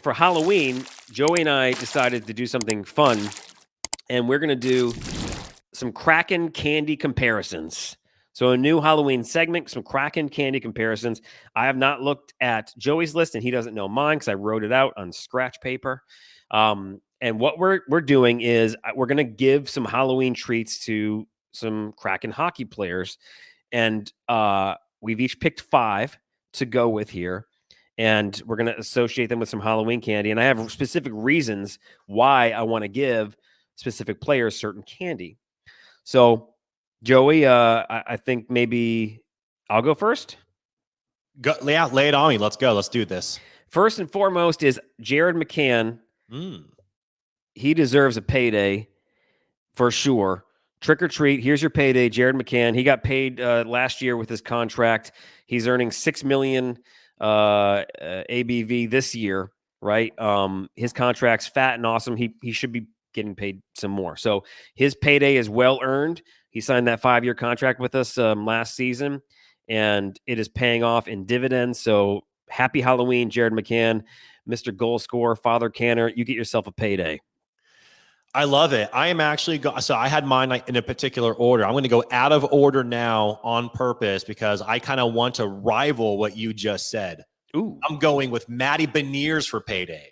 for Halloween, Joey and I decided to do something fun, and we're going to do some Kraken candy comparisons. So a new Halloween segment, some Kraken candy comparisons. I have not looked at Joey's list, and he doesn't know mine because I wrote it out on scratch paper. And what we're doing is we're going to give some Halloween treats to some Kraken hockey players, and we've each picked 5 to go with here. And we're going to associate them with some Halloween candy. And I have specific reasons why I want to give specific players certain candy. So, Joey, I think maybe I'll go first. Go, yeah, lay it on me. Let's go. Let's do this. First and foremost is Jared McCann. He deserves a payday for sure. Trick or treat. Here's your payday, Jared McCann. He got paid last year with his contract. He's earning $6 million ABV this year, right? His contract's fat and awesome. He should be getting paid some more. So his payday is well earned. He signed that 5-year contract with us last season, and it is paying off in dividends. So happy Halloween, Jared McCann, Mr. Goal Scorer, Father Canner. You get yourself a payday. I love it. I am actually so I had mine in a particular order. I'm going to go out of order now on purpose because I kind of want to rival what you just said. Ooh. I'm going with Matty Beniers for payday.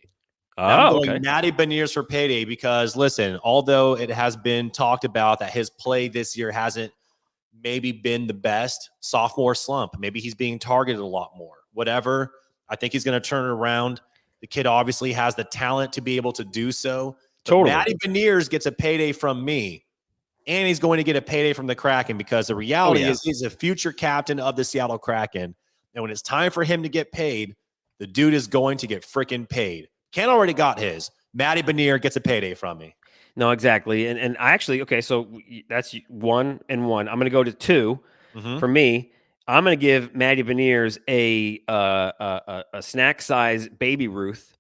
Okay. Matty Beniers for payday because, listen, although it has been talked about that his play this year hasn't maybe been the best, sophomore slump, maybe he's being targeted a lot more, whatever. I think he's going to turn it around. The kid obviously has the talent to be able to do so. Totally. Matty Beniers gets a payday from me, and he's going to get a payday from the Kraken because the reality is he's a future captain of the Seattle Kraken. And when it's time for him to get paid, the dude is going to get freaking paid. Ken already got his. Matty Beniers gets a payday from me. No, exactly. And I actually, okay, so that's 1 and 1. I'm going to go to 2 for me. I'm going to give Matty Beniers a snack size Baby Ruth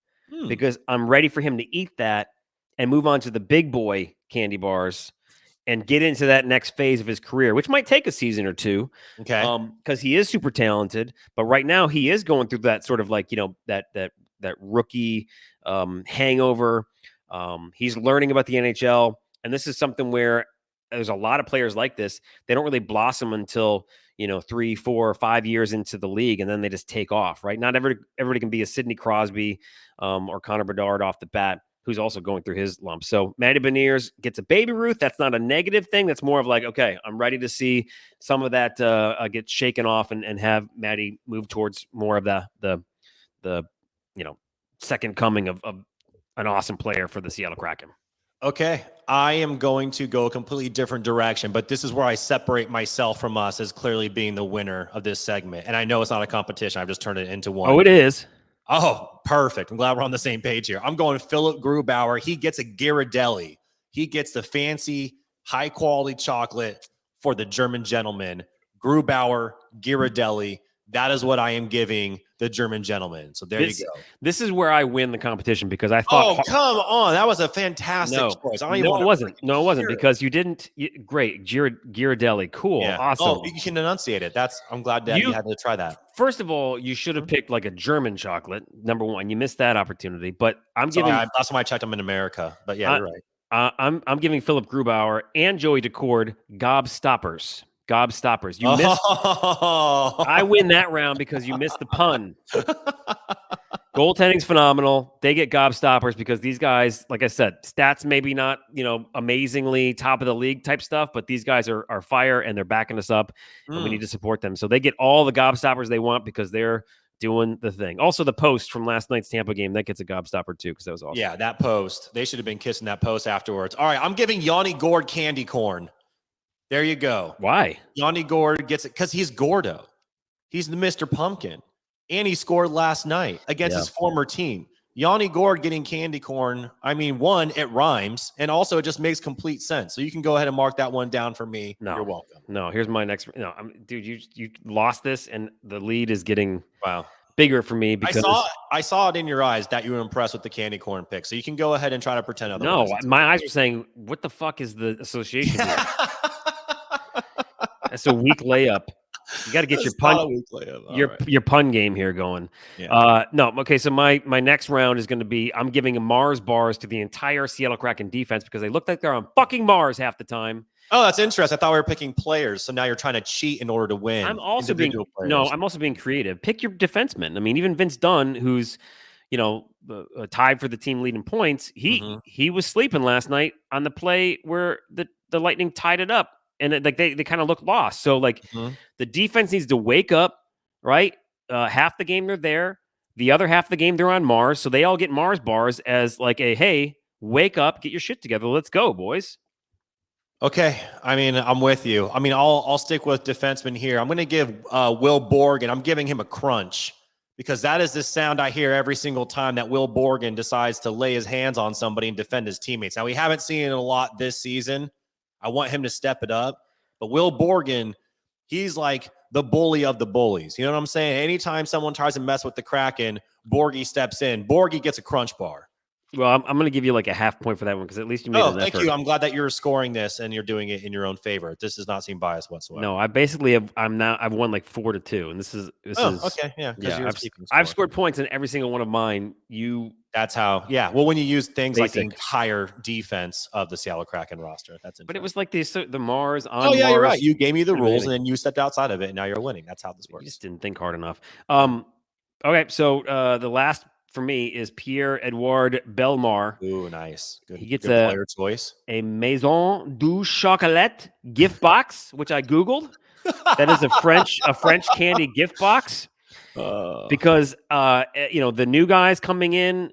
because I'm ready for him to eat that and move on to the big boy candy bars and get into that next phase of his career, which might take a season or 2. Okay. Because he is super talented, but right now he is going through that sort of like, that rookie hangover. He's learning about the NHL, and this is something where there's a lot of players like this. They don't really blossom until 3, 4, 5 years into the league, and then they just take off. Right? Not everybody can be a Sidney Crosby or Connor Bedard off the bat, who's also going through his lump. So Matty Beniers gets a Baby Ruth. That's not a negative thing. That's more of like, okay, I'm ready to see some of that get shaken off and have Matty move towards more of the second coming of an awesome player for the Seattle Kraken. Okay. I am going to go a completely different direction, but this is where I separate myself from us as clearly being the winner of this segment. And I know it's not a competition. I've just turned it into one. Oh, it is. Oh, perfect. I'm glad we're on the same page here. I'm going Philip Grubauer. He gets a Ghirardelli. He gets the fancy, high-quality chocolate for the German gentleman. Grubauer, Ghirardelli. That is what I am giving the German gentleman. So you go. This is where I win the competition because I thought. Oh, come on. That was a fantastic choice. No, it wasn't. No, it wasn't because you didn't. Great. Ghirardelli. Cool. Yeah. Awesome. Oh, you can enunciate it. I'm glad that you had to try that. First of all, you should have picked like a German chocolate. Number 1. You missed that opportunity. But I'm giving. Last time I checked, I'm in America. But yeah, you're right. I'm giving Philip Grubauer and Joey Decord Gobstoppers. Gobstoppers. You missed. I win that round because you missed the pun. Goaltending's phenomenal. They get Gobstoppers because these guys, like I said, stats maybe not amazingly top of the league type stuff, but these guys are fire and they're backing us up, and we need to support them. So they get all the Gobstoppers they want because they're doing the thing. Also, the post from last night's Tampa game that gets a Gobstopper too because that was awesome. Yeah, that post. They should have been kissing that post afterwards. All right, I'm giving Yanni Gourde candy corn. There you go. Why? Yanni Gourde gets it because he's Gordo. He's the Mr. Pumpkin. And he scored last night against his former team. Yanni Gourde getting candy corn. I mean, 1, it rhymes. And also it just makes complete sense. So you can go ahead and mark that one down for me. No, you're welcome. No, here's my next. No, dude, you lost this and the lead is getting bigger for me because I saw it in your eyes that you were impressed with the candy corn pick. So you can go ahead and try to pretend otherwise. No, my eyes were saying, what the fuck is the association here? That's a weak layup. You got to get That's your not pun a weak layup. All your right. your pun game here going. Yeah. No, okay. So my next round is going to be I'm giving a Mars bars to the entire Seattle Kraken defense because they look like they're on fucking Mars half the time. Oh, that's interesting. I thought we were picking players, so now you're trying to cheat in order to win. I'm also Individual players. I'm also being creative. Pick your defenseman. I mean, even Vince Dunn, who's tied for the team leading points. He was sleeping last night on the play where the Lightning tied it up, and they kind of looked lost. So the defense needs to wake up, right? Half the game they're there, the other half of the game they're on Mars, so they all get Mars bars as like a hey, wake up, get your shit together, let's go, boys. Okay, I mean, I'm with you. I mean, I'll stick with defenseman here. I'm going to give Will Borgen. I'm giving him a crunch because that is the sound I hear every single time that Will Borgen decides to lay his hands on somebody and defend his teammates. Now, we haven't seen it a lot this season. I want him to step it up. But Will Borgen, he's like the bully of the bullies. You know what I'm saying? Anytime someone tries to mess with the Kraken, Borgie steps in. Borgie gets a crunch bar. Well, I'm going to give you like a half point for that one because at least you made an thank effort. you. I'm glad that you're scoring this and you're doing it in your own favor. This does not seem biased whatsoever. No, I basically I've won like 4-2, and this is okay, yeah. I've scored points in every single one of mine. That's how. Yeah. Well, when you use things like the entire defense of the Seattle Kraken roster, that's interesting. But it was like the Mars on. Oh yeah, Mars. You're right. You gave me the rules, and then you stepped outside of it, and now you're winning. That's how this works. You just didn't think hard enough. Okay, so the last for me is Pierre-Edouard Bellemare. Ooh, nice. Good. He gets good player choice. A Maison du Chocolat gift box, which I Googled. That is a French candy gift box. Because the new guys coming in,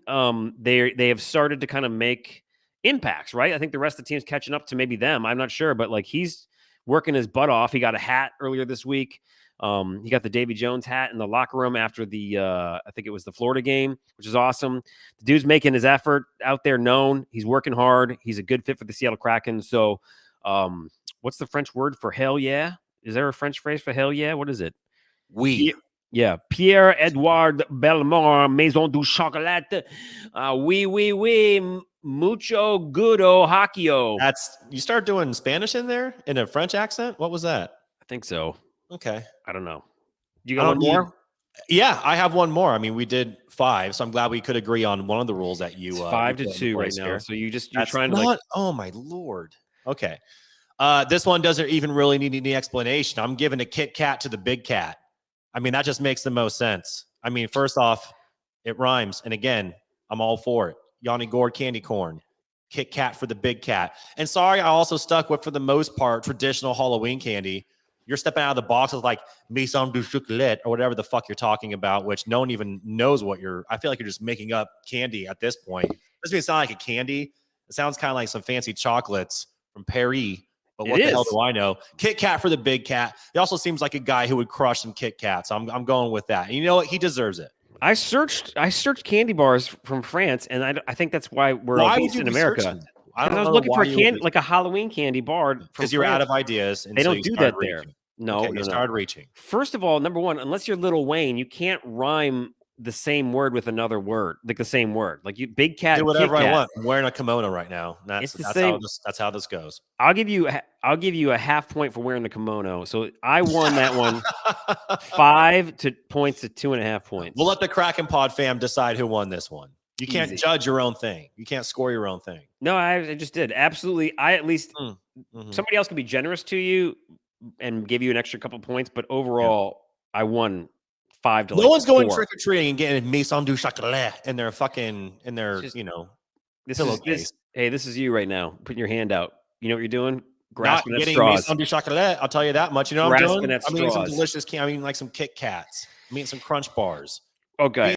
they have started to kind of make impacts, right? I think the rest of the team's catching up to maybe them. I'm not sure, but like he's working his butt off. He got a hat earlier this week. He got the Davy Jones hat in the locker room after I think it was the Florida game, which is awesome. The dude's making his effort out there known. He's working hard. He's a good fit for the Seattle Kraken. So, what's the French word for hell yeah? Is there a French phrase for hell yeah? What is it? Oui. Yeah. Pierre-Edouard Bellemare, Maison du Chocolat. Oui. Mucho goodo hockey-o. You start doing Spanish in there in a French accent? What was that? I think so. Okay. I don't know. You got one more? Yeah, I have one more. I mean, we did 5, so I'm glad we could agree on one of the rules that you. It's 5-2 right now. Here. So you're trying to Oh my lord. Okay. This one doesn't even really need any explanation. I'm giving a Kit Kat to the Big Cat. I mean, that just makes the most sense. I mean, first off, it rhymes, and again, I'm all for it. Yanni Gourde candy corn. Kit Kat for the Big Cat. And sorry, I also stuck with, for the most part, traditional Halloween candy. You're stepping out of the box with like Maison du Chocolat or whatever the fuck you're talking about, which no one even knows what I feel like you're just making up candy at this point. It doesn't even sound like a candy. It sounds kind of like some fancy chocolates from Paris. But what the hell do I know? Kit Kat for the Big Cat. He also seems like a guy who would crush some Kit Kats. I'm going with that. And you know what? He deserves it. I searched candy bars from France, and I think that's why we're obese in America. I was looking for like a Halloween candy bar because you're out of ideas. And they don't do that there. No, you started reaching. First of all, number one, unless you're Lil Wayne, you can't rhyme the same word with another word, like the same word. Like you, Big Cat. Do whatever I want. I'm wearing a kimono right now. That's how this goes. I'll give you a half point for wearing the kimono. So I won that one 5 points to 2.5 points. We'll let the Kraken Pod fam decide who won this one. You can't judge your own thing. You can't score your own thing. No, I just did. Absolutely. I at least somebody else can be generous to you and give you an extra couple points, but overall, I won 5 to. No one's going trick or treating and getting Maison du Chocolat in their pillowcase. Hey, this is you right now. Putting your hand out. You know what you're doing? Grasping at straws. Maison du Chocolat. I'll tell you that much. You know what I'm doing? I'm eating some delicious. I'm eating like some Kit Kats. I'm eating some Crunch bars. Okay.